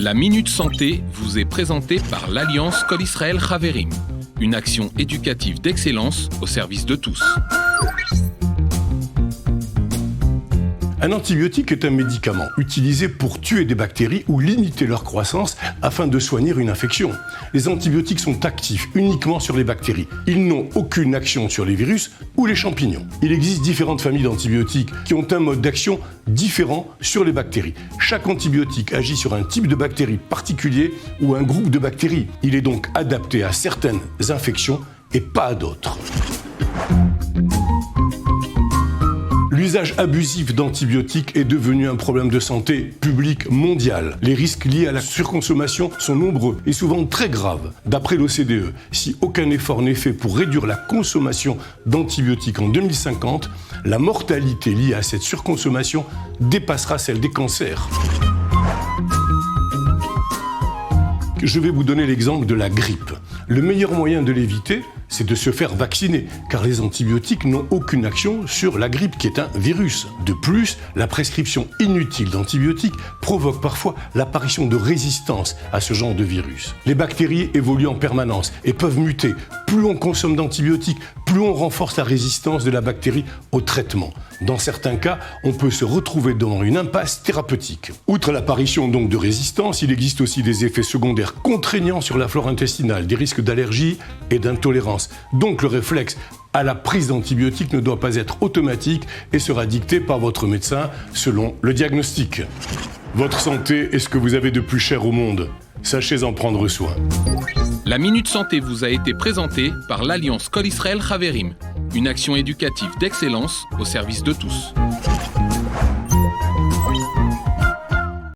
La Minute Santé vous est présentée par l'Alliance Kol Israel Chaverim, une action éducative d'excellence au service de tous. Un antibiotique est un médicament utilisé pour tuer des bactéries ou limiter leur croissance afin de soigner une infection. Les antibiotiques sont actifs uniquement sur les bactéries. Ils n'ont aucune action sur les virus ou les champignons. Il existe différentes familles d'antibiotiques qui ont un mode d'action différent sur les bactéries. Chaque antibiotique agit sur un type de bactérie particulier ou un groupe de bactéries. Il est donc adapté à certaines infections et pas à d'autres. L'usage abusif d'antibiotiques est devenu un problème de santé publique mondial. Les risques liés à la surconsommation sont nombreux et souvent très graves. D'après l'OCDE, si aucun effort n'est fait pour réduire la consommation d'antibiotiques en 2050, la mortalité liée à cette surconsommation dépassera celle des cancers. Je vais vous donner l'exemple de la grippe. Le meilleur moyen de l'éviter, c'est de se faire vacciner, car les antibiotiques n'ont aucune action sur la grippe, qui est un virus. De plus, la prescription inutile d'antibiotiques provoque parfois l'apparition de résistance à ce genre de virus. Les bactéries évoluent en permanence et peuvent muter. Plus on consomme d'antibiotiques, plus on renforce la résistance de la bactérie au traitement. Dans certains cas, on peut se retrouver devant une impasse thérapeutique. Outre l'apparition donc de résistance, il existe aussi des effets secondaires contraignants sur la flore intestinale, des risques d'allergie et d'intolérance. Donc le réflexe à la prise d'antibiotiques ne doit pas être automatique et sera dicté par votre médecin selon le diagnostic. Votre santé est ce que vous avez de plus cher au monde. Sachez en prendre soin. La Minute Santé vous a été présentée par l'Alliance Kol Israel Chaverim, une action éducative d'excellence au service de tous.